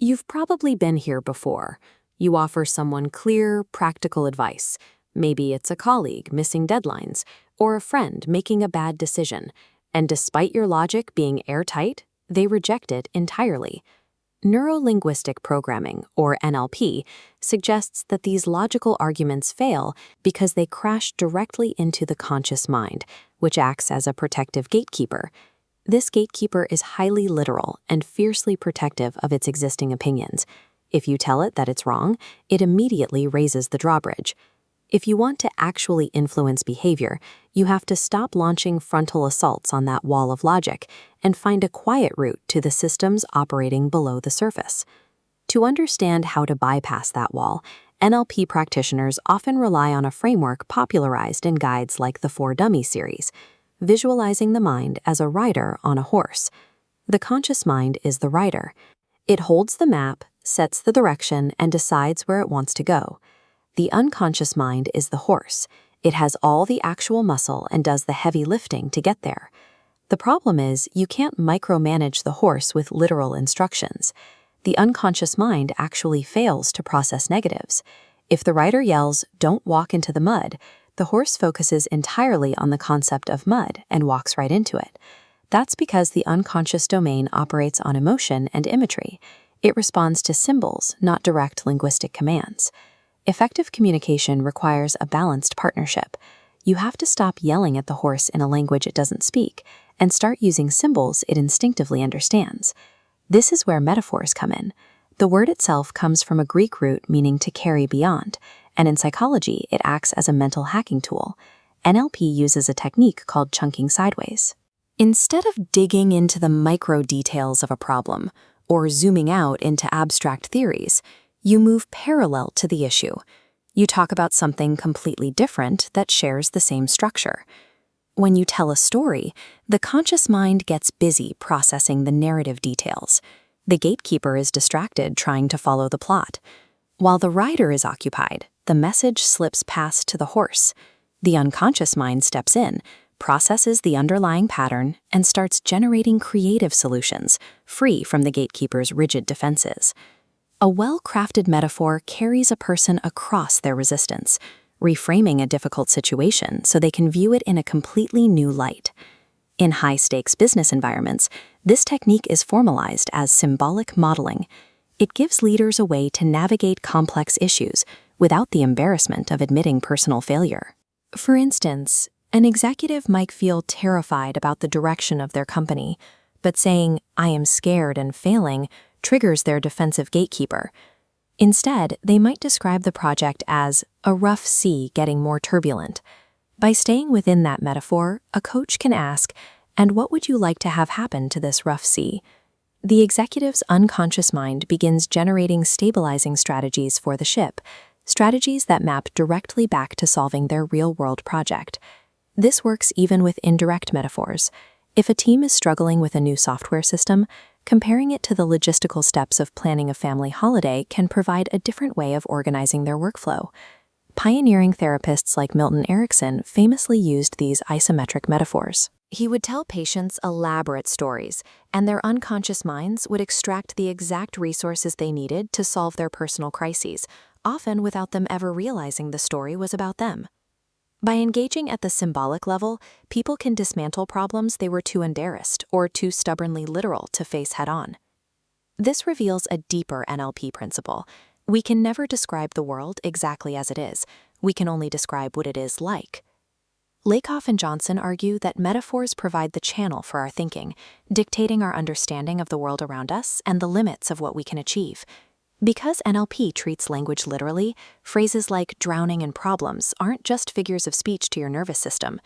You've probably been here before. You offer someone clear, practical advice. Maybe it's a colleague missing deadlines, or a friend making a bad decision. And despite your logic being airtight, they reject it entirely. Neuro-linguistic programming, or NLP, suggests that these logical arguments fail because they crash directly into the conscious mind, which acts as a protective gatekeeper. This gatekeeper is highly literal and fiercely protective of its existing opinions. If you tell it that it's wrong, it immediately raises the drawbridge. If you want to actually influence behavior, you have to stop launching frontal assaults on that wall of logic and find a quiet route to the systems operating below the surface. To understand how to bypass that wall, NLP practitioners often rely on a framework popularized in guides like the 4 Dummies series, visualizing the mind as a rider on a horse. The conscious mind is the rider. It holds the map, sets the direction, and decides where it wants to go. The unconscious mind is the horse. It has all the actual muscle and does the heavy lifting to get there. The problem is you can't micromanage the horse with literal instructions. The unconscious mind actually fails to process negatives. If the rider yells, "Don't walk into the mud," the horse focuses entirely on the concept of mud and walks right into it. That's because the unconscious domain operates on emotion and imagery. It responds to symbols, not direct linguistic commands. Effective communication requires a balanced partnership. You have to stop yelling at the horse in a language it doesn't speak and start using symbols it instinctively understands. This is where metaphors come in. The word itself comes from a Greek root meaning to carry beyond, and in psychology, it acts as a mental hacking tool. NLP uses a technique called chunking sideways. Instead of digging into the micro details of a problem or zooming out into abstract theories, you move parallel to the issue. You talk about something completely different that shares the same structure. When you tell a story, the conscious mind gets busy processing the narrative details. The gatekeeper is distracted trying to follow the plot. While the rider is occupied, the message slips past to the horse. The unconscious mind steps in, processes the underlying pattern, and starts generating creative solutions, free from the gatekeeper's rigid defenses. A well-crafted metaphor carries a person across their resistance, reframing a difficult situation so they can view it in a completely new light. In high-stakes business environments, this technique is formalized as symbolic modeling. It gives leaders a way to navigate complex issues without the embarrassment of admitting personal failure. For instance, an executive might feel terrified about the direction of their company, but saying, "I am scared and failing," triggers their defensive gatekeeper. Instead, they might describe the project as a rough sea getting more turbulent. By staying within that metaphor, a coach can ask, "And what would you like to have happen to this rough sea?" The executive's unconscious mind begins generating stabilizing strategies for the ship, strategies that map directly back to solving their real-world project. This works even with indirect metaphors. If a team is struggling with a new software system, comparing it to the logistical steps of planning a family holiday can provide a different way of organizing their workflow. Pioneering therapists like Milton Erickson famously used these isometric metaphors. He would tell patients elaborate stories, and their unconscious minds would extract the exact resources they needed to solve their personal crises, often without them ever realizing the story was about them. By engaging at the symbolic level, people can dismantle problems they were too embarrassed or too stubbornly literal to face head-on. This reveals a deeper NLP principle. We can never describe the world exactly as it is. We can only describe what it is like. Lakoff and Johnson argue that metaphors provide the channel for our thinking, dictating our understanding of the world around us and the limits of what we can achieve. Because NLP treats language literally, phrases like drowning in problems aren't just figures of speech to your nervous system.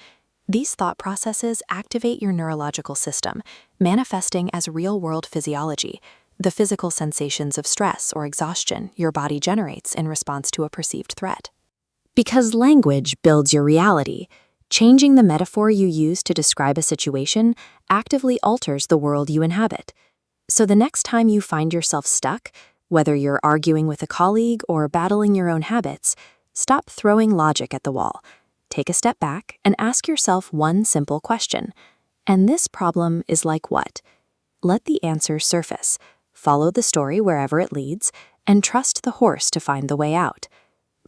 These thought processes activate your neurological system, manifesting as real-world physiology, the physical sensations of stress or exhaustion your body generates in response to a perceived threat. Because language builds your reality, changing the metaphor you use to describe a situation actively alters the world you inhabit. So the next time you find yourself stuck, whether you're arguing with a colleague or battling your own habits, stop throwing logic at the wall. Take a step back and ask yourself one simple question. And this problem is like what? Let the answer surface. follow the story wherever it leads, and trust the horse to find the way out.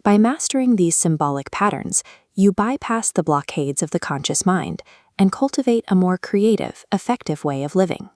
By mastering these symbolic patterns, you bypass the blockades of the conscious mind and cultivate a more creative, effective way of living.